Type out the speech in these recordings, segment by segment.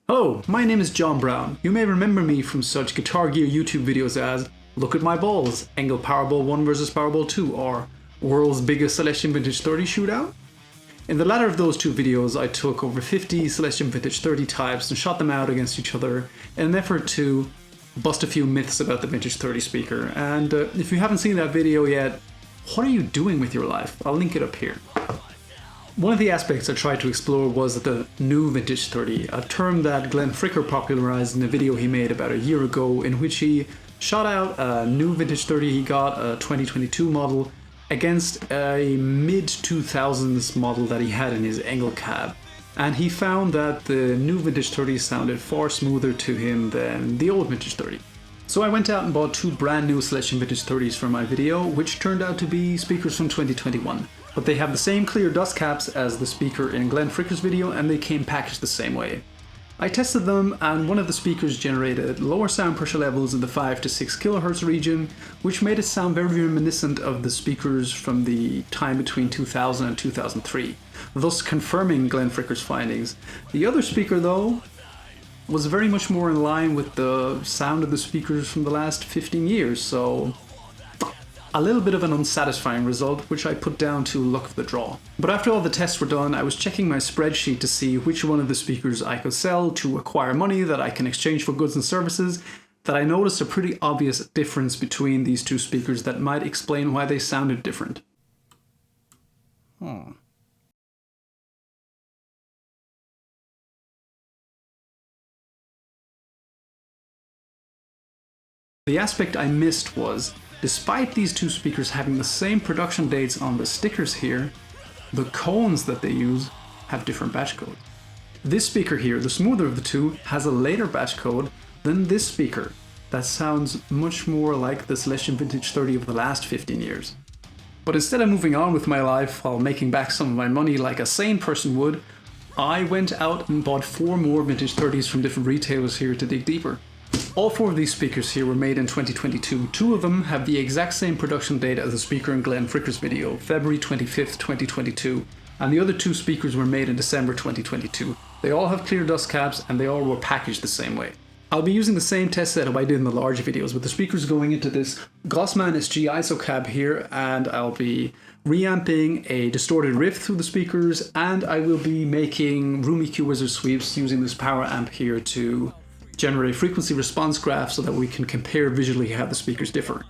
Hello, my name is John Brown. You may remember me from such Guitar Gear YouTube videos as Look at My Balls, Engel Powerball 1 vs Powerball 2, or World's Biggest Celestion Vintage 30 Shootout. In the latter of those two videos, I took over 50 Celestion Vintage 30 types and shot them out against each other in an effort to bust a few myths about the Vintage 30 speaker. And if you haven't seen that video yet, what are you doing with your life? I'll link it up here. One of the aspects I tried to explore was the new Vintage 30, a term that Glenn Fricker popularized in a video he made about a year ago, in which he shot out a new Vintage 30 he got, a 2022 model, against a mid-2000s model that he had in his Engel cab. And he found that the new Vintage 30 sounded far smoother to him than the old Vintage 30. So I went out and bought two brand new Celestion Vintage 30s for my video, which turned out to be speakers from 2021. But they have the same clear dust caps as the speaker in Glenn Fricker's video, and they came packaged the same way. I tested them, and one of the speakers generated lower sound pressure levels in the 5 to 6 kHz region, which made it sound very reminiscent of the speakers from the time between 2000 and 2003, thus confirming Glenn Fricker's findings. The other speaker, though, was very much more in line with the sound of the speakers from the last 15 years, so a little bit of an unsatisfying result, which I put down to luck of the draw. But after all the tests were done, I was checking my spreadsheet to see which one of the speakers I could sell to acquire money that I can exchange for goods and services, that I noticed a pretty obvious difference between these two speakers that might explain why they sounded different. The aspect I missed was, despite these two speakers having the same production dates on the stickers here, the cones that they use have different batch codes. This speaker here, the smoother of the two, has a later batch code than this speaker that sounds much more like the Celestion Vintage 30 of the last 15 years. But instead of moving on with my life while making back some of my money like a sane person would, I went out and bought 4 more Vintage 30s from different retailers here to dig deeper. All 4 of these speakers here were made in 2022. 2 of them have the exact same production date as the speaker in Glenn Fricker's video, February 25th, 2022, and the other 2 speakers were made in December 2022. They all have clear dust caps and they all were packaged the same way. I'll be using the same test setup I did in the large videos, with the speakers going into this Gossman SG ISO cab here, and I'll be reamping a distorted riff through the speakers, and I will be making room EQ wizard sweeps using this power amp here to generate frequency response graphs so that we can compare visually how the speakers differ.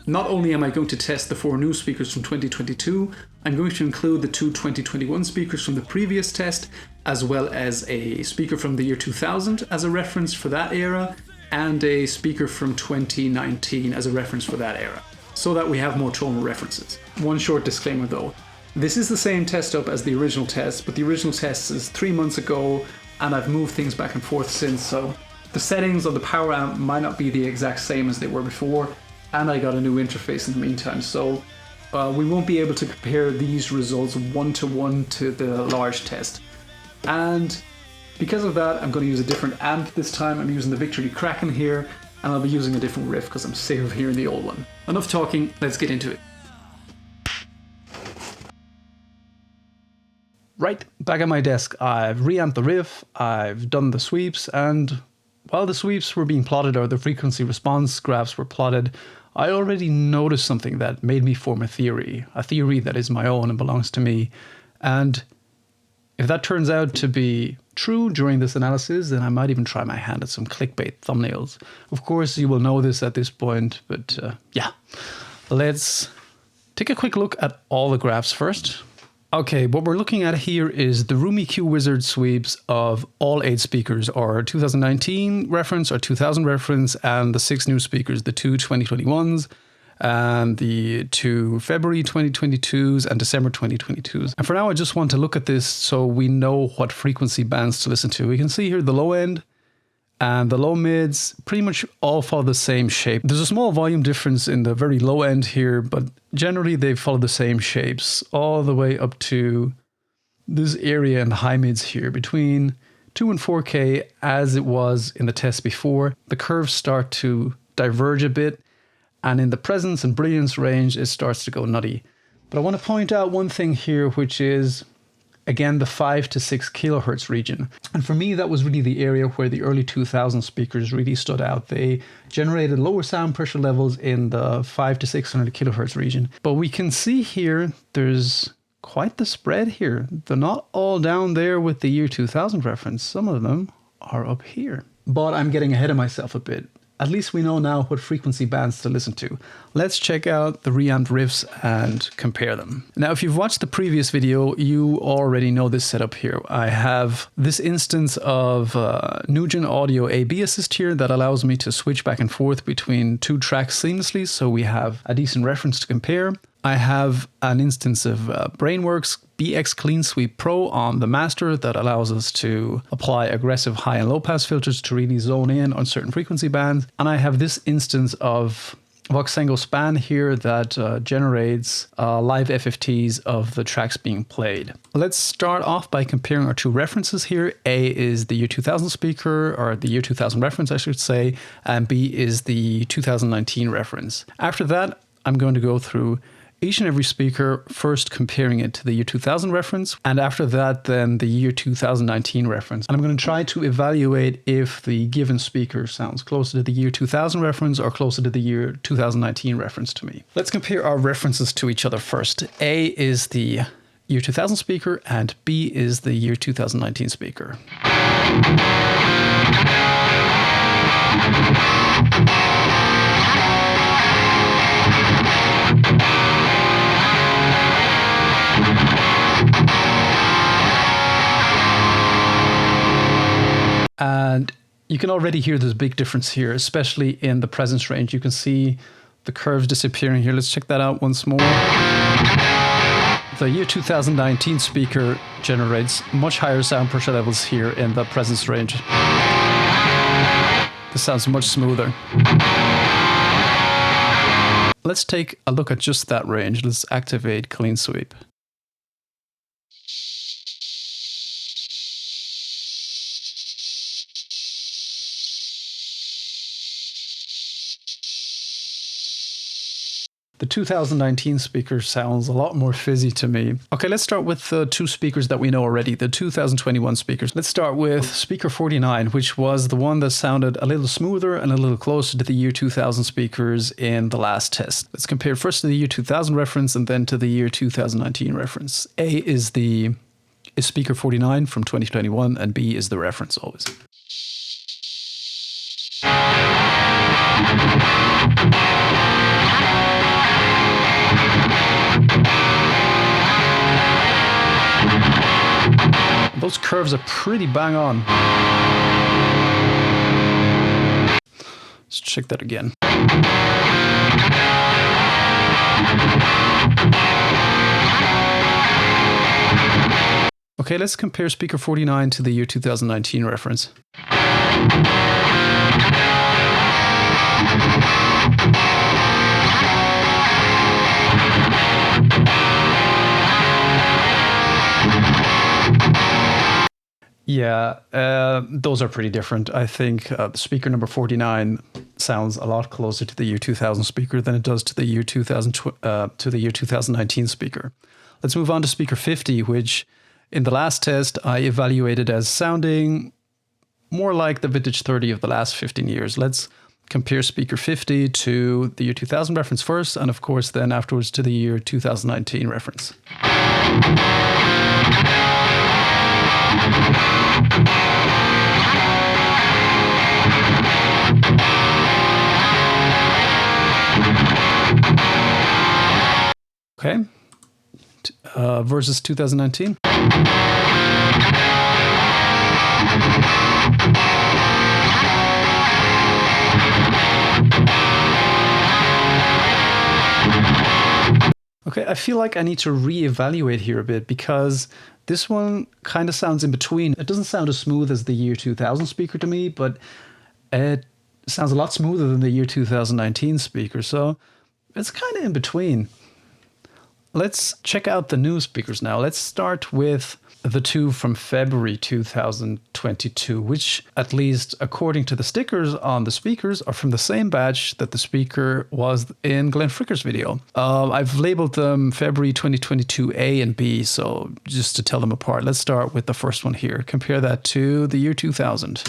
Not only am I going to test the 4 new speakers from 2022, I'm going to include the 2 2021 speakers from the previous test, as well as a speaker from the year 2000 as a reference for that era, and a speaker from 2019 as a reference for that era, so that we have more tonal references. One short disclaimer though, this is the same test up as the original test, but the original test is 3 months ago, and I've moved things back and forth since, so the settings on the power amp might not be the exact same as they were before, and I got a new interface in the meantime, so we won't be able to compare these results one-to-one to the large test. And because of that, I'm going to use a different amp this time. I'm using the Victory Kraken here, and I'll be using a different riff because I'm sick of hearing the old one. Enough talking, let's get into it. Right, back at my desk, I've reamped the riff, I've done the sweeps, and while the sweeps were being plotted or the frequency response graphs were plotted, I already noticed something that made me form a theory that is my own and belongs to me. And if that turns out to be true during this analysis, then I might even try my hand at some clickbait thumbnails. Of course, you will know this at this point, but yeah. Let's take a quick look at all the graphs first. Okay, what we're looking at here is the Room EQ Wizard sweeps of all 8 speakers, or 2019 reference or 2000 reference, and the 6 new speakers, the 2 2021s, and the 2 February 2022s and December 2022s. And for now, I just want to look at this so we know what frequency bands to listen to. We can see here the low end and the low mids pretty much all follow the same shape. There's a small volume difference in the very low end here, but generally they follow the same shapes all the way up to this area in the high mids here between 2 and 4K as it was in the test before. The curves start to diverge a bit, and in the presence and brilliance range it starts to go nutty. But I want to point out one thing here, which is again, the 5 to 6 kilohertz region. And for me, that was really the area where the early 2000 speakers really stood out. They generated lower sound pressure levels in the 5 to 600 kilohertz region. But we can see here, there's quite the spread here. They're not all down there with the year 2000 reference. Some of them are up here. But I'm getting ahead of myself a bit. At least we know now what frequency bands to listen to. Let's check out the reamped riffs and compare them. Now, if you've watched the previous video, you already know this setup here. I have this instance of Nugen Audio AB Assist here that allows me to switch back and forth between two tracks seamlessly, so we have a decent reference to compare. I have an instance of Brainworks VX Cleansweep Pro on the master that allows us to apply aggressive high and low pass filters to really zone in on certain frequency bands. And I have this instance of Voxengo Span here that generates live FFTs of the tracks being played. Let's start off by comparing our two references here. A is the year 2000 speaker, or the year 2000 reference, I should say, and B is the 2019 reference. After that, I'm going to go through each and every speaker, first comparing it to the year 2000 reference, and after that then the year 2019 reference. And I'm going to try to evaluate if the given speaker sounds closer to the year 2000 reference or closer to the year 2019 reference to me. Let's compare our references to each other first. A is the year 2000 speaker and B is the year 2019 speaker. And you can already hear there's a big difference here, especially in the presence range. You can see the curves disappearing here. Let's check that out once more. The year 2019 speaker generates much higher sound pressure levels here in the presence range. This sounds much smoother. Let's take a look at just that range. Let's activate Cleansweep. The 2019 speaker sounds a lot more fizzy to me. Okay, let's start with the two speakers that we know already, the 2021 speakers. Let's start with speaker 49, which was the one that sounded a little smoother and a little closer to the year 2000 speakers in the last test. Let's compare first to the year 2000 reference and then to the year 2019 reference. A is speaker 49 from 2021 and B is the reference always. Those curves are pretty bang on. Let's check that again. Okay, let's compare speaker 49 to the year 2019 reference. Yeah, those are pretty different. I think speaker number 49 sounds a lot closer to the year 2000 speaker than it does to the year 2019 speaker. Let's move on to speaker 50, which in the last test I evaluated as sounding more like the vintage 30 of the last 15 years. Let's compare speaker 50 to the year 2000 reference first, and of course then afterwards to the year 2019 reference. Okay, versus 2019. Okay, I feel like I need to reevaluate here a bit because this one kind of sounds in between. It doesn't sound as smooth as the year 2000 speaker to me, but it sounds a lot smoother than the year 2019 speaker, so it's kind of in between. Let's check out the new speakers now. Let's start with the two from February 2022, which, at least according to the stickers on the speakers, are from the same batch that the speaker was in Glenn Fricker's video. I've labeled them February 2022 A and B, so just to tell them apart, let's start with the first one here. Compare that to the year 2000.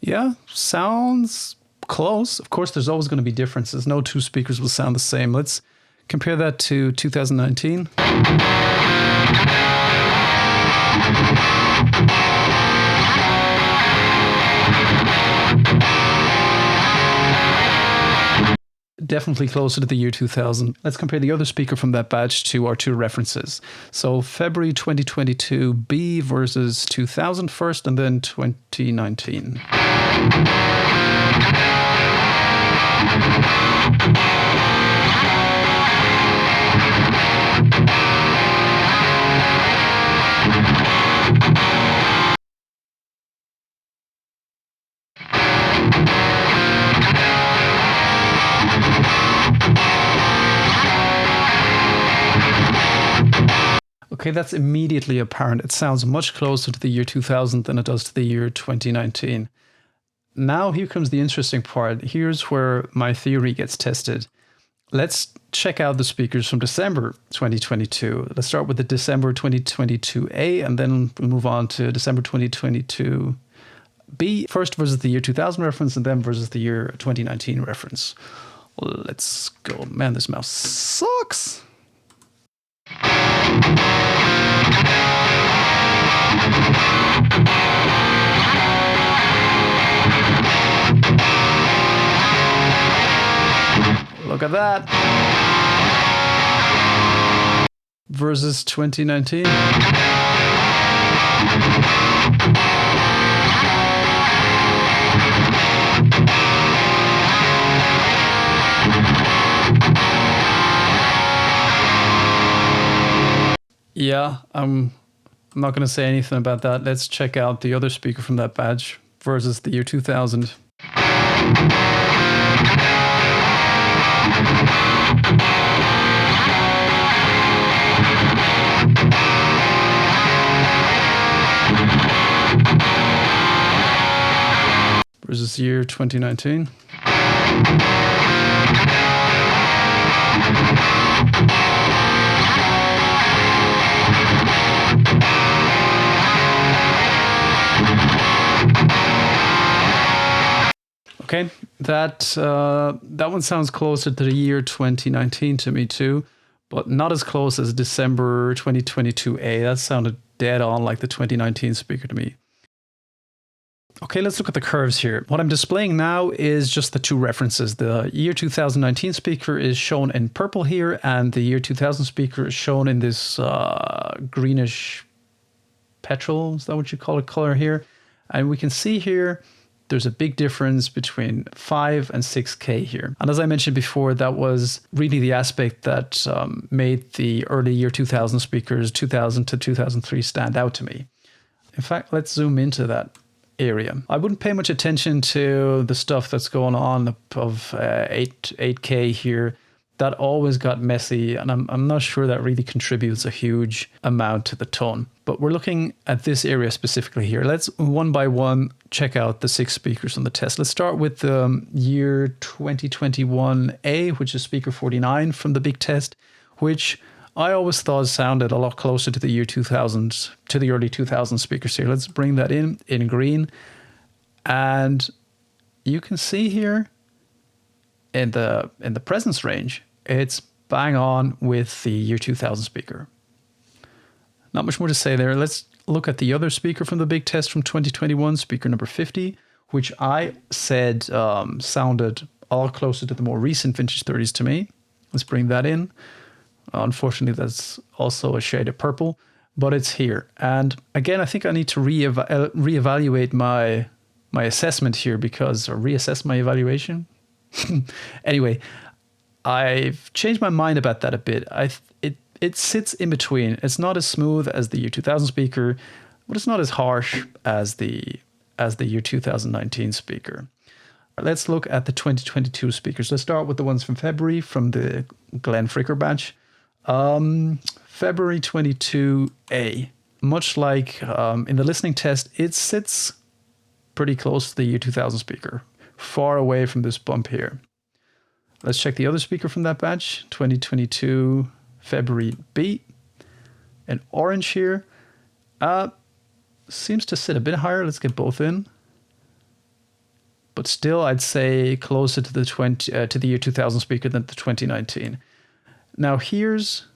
Yeah, sounds close. Of course, there's always going to be differences. No two speakers will sound the same. Let's compare that to 2019. Definitely closer to the year 2000. Let's compare the other speaker from that batch to our two references. So February 2022 B versus 2000 first, and then 2019. Okay, that's immediately apparent. It sounds much closer to the year 2000 than it does to the year 2019. Now here comes the interesting part. Here's where my theory gets tested. Let's check out the speakers from December 2022. Let's start with the December 2022 A, and then we'll move on to December 2022 B. First versus the year 2000 reference, and then versus the year 2019 reference. Let's go. Man, this mouse sucks. Look at that. Versus 2019. Yeah, I'm not going to say anything about that. Let's check out the other speaker from that batch versus the year 2000. Versus year 2019. Okay, that one sounds closer to the year 2019 to me too, but not as close as December 2022A. That sounded dead on like the 2019 speaker to me. Okay, let's look at the curves here. What I'm displaying now is just the two references. The year 2019 speaker is shown in purple here, and the year 2000 speaker is shown in this greenish petrol, is that what you call it, color here? And we can see here there's a big difference between 5 and 6K here. And as I mentioned before, that was really the aspect that made the early year 2000 speakers, 2000 to 2003, stand out to me. In fact, let's zoom into that area. I wouldn't pay much attention to the stuff that's going on of 8K here. That always got messy, and I'm not sure that really contributes a huge amount to the tone. But we're looking at this area specifically here. Let's one by one check out the 6 speakers on the test. Let's start with the year 2021A, which is speaker 49 from the big test, which I always thought sounded a lot closer to the year 2000, to the early 2000 speakers here. Let's bring that in green. And you can see here in the presence range, it's bang on with the year 2000 speaker. Not much more to say there. Let's look at the other speaker from the big test from 2021, speaker number 50, which I said sounded a lot closer to the more recent vintage 30s to me. Let's bring that in. Unfortunately, that's also a shade of purple, but it's here. And again, I think I need to reevaluate my assessment here, because, or reassess my evaluation. Anyway, I've changed my mind about that a bit. It sits in between. It's not as smooth as the year 2000 speaker. but it's not as harsh as the year 2019 speaker. Let's look at the 2022 speakers. Let's start with the ones from February from the Glenn Fricker batch. February 22A. Much like in the listening test, it sits pretty close to the year 2000 speaker, far away from this bump here. Let's check the other speaker from that batch, 2022 February B. An orange here. Seems to sit a bit higher. Let's get both in. But still, I'd say closer to the year 2000 speaker than the 2019. Now here's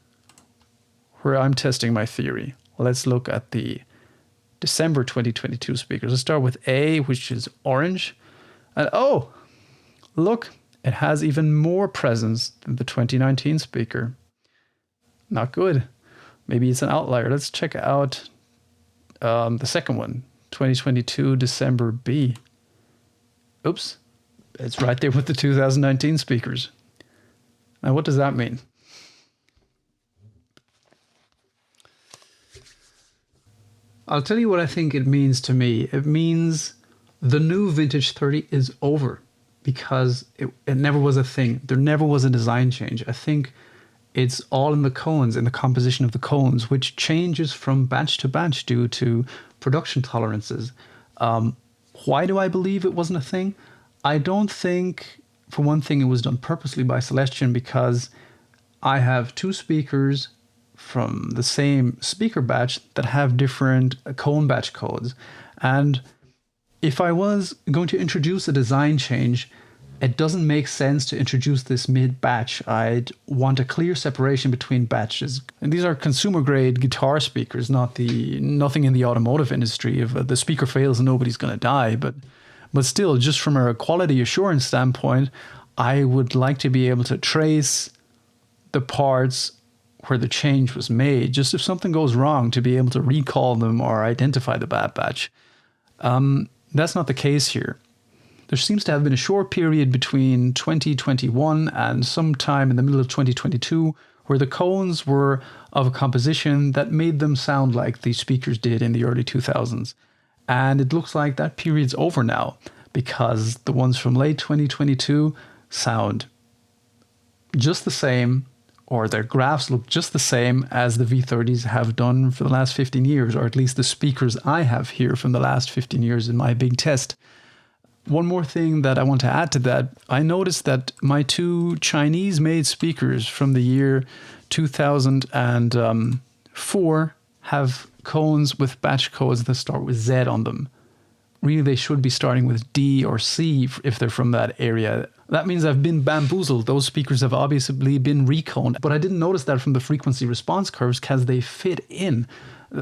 where I'm testing my theory. Let's look at the December 2022 speakers. Let's start with A, which is orange. And oh, look, it has even more presence than the 2019 speaker. Not good. Maybe it's an outlier. Let's check out the second one, 2022 December B. Oops, it's right there with the 2019 speakers. Now, what does that mean? I'll tell you what I think it means to me. It means the new Vintage 30 is over because it never was a thing. There never was a design change. I think it's all in the cones, in the composition of the cones, which changes from batch to batch due to production tolerances. Why do I believe it wasn't a thing? I don't think, for one thing, it was done purposely by Celestion, because I have two speakers from the same speaker batch that have different cone batch codes. And if I was going to introduce a design change, it doesn't make sense to introduce this mid-batch. I'd want a clear separation between batches. And these are consumer-grade guitar speakers, nothing in the automotive industry. If the speaker fails, nobody's going to die. But still, just from a quality assurance standpoint, I would like to be able to trace the parts where the change was made, just if something goes wrong, to be able to recall them or identify the bad batch. That's not the case here. There seems to have been a short period between 2021 and sometime in the middle of 2022 where the cones were of a composition that made them sound like the speakers did in the early 2000s. And it looks like that period's over now, because the ones from late 2022 sound just the same, or their graphs look just the same as the V30s have done for the last 15 years, or at least the speakers I have here from the last 15 years in my big test. One more thing that I want to add to that, I noticed that my two Chinese-made speakers from the year 2004 have cones with batch codes that start with Z on them. Really, they should be starting with D or C if they're from that area. That means I've been bamboozled. Those speakers have obviously been reconed, but I didn't notice that from the frequency response curves because they fit in.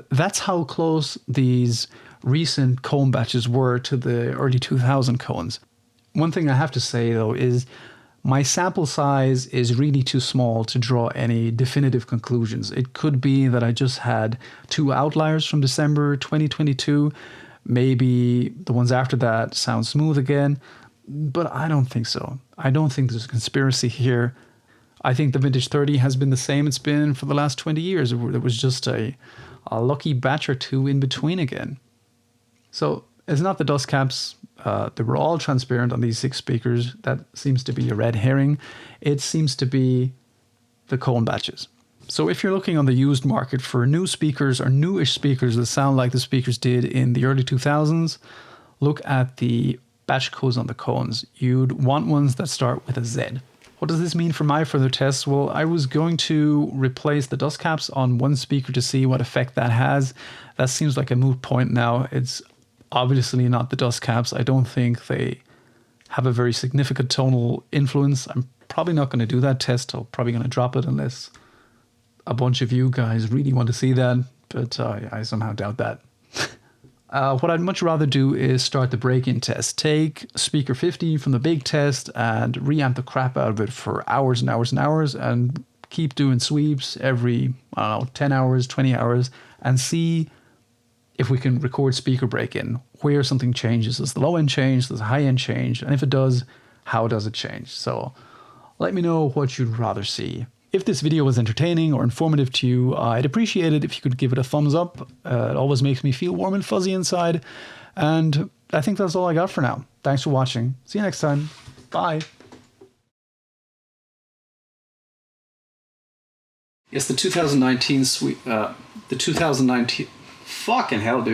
That's how close these recent cone batches were to the early 2000 cones. One thing I have to say though is my sample size is really too small to draw any definitive conclusions. It could be that I just had two outliers from December 2022. Maybe the ones after that sound smooth again, but I don't think so. I don't think there's a conspiracy here. I think the Vintage 30 has been the same it's been for the last 20 years. There was just a lucky batch or two in between again. So it's not the dust caps. They were all transparent on these 6 speakers. That seems to be a red herring. It seems to be the cone batches. So if you're looking on the used market for new speakers or newish speakers that sound like the speakers did in the early 2000s, look at the batch codes on the cones. You'd want ones that start with a Z. What does this mean for my further tests? Well, I was going to replace the dust caps on one speaker to see what effect that has. That seems like a moot point now. It's obviously not the dust caps. I don't think they have a very significant tonal influence. I'm probably not going to do that test. I'm probably going to drop it unless a bunch of you guys really want to see that, but I somehow doubt that. What I'd much rather do is start the break-in test. Take speaker 50 from the big test and reamp the crap out of it for hours and hours and hours, and keep doing sweeps every, 10 hours, 20 hours, and see if we can record speaker break-in, where something changes. Does the low end change? Does the high end change? And if it does, how does it change? So let me know what you'd rather see. If this video was entertaining or informative to you, I'd appreciate it if you could give it a thumbs up. It always makes me feel warm and fuzzy inside. And I think that's all I got for now. Thanks for watching. See you next time. Bye. Yes, the 2019 fucking hell, dude.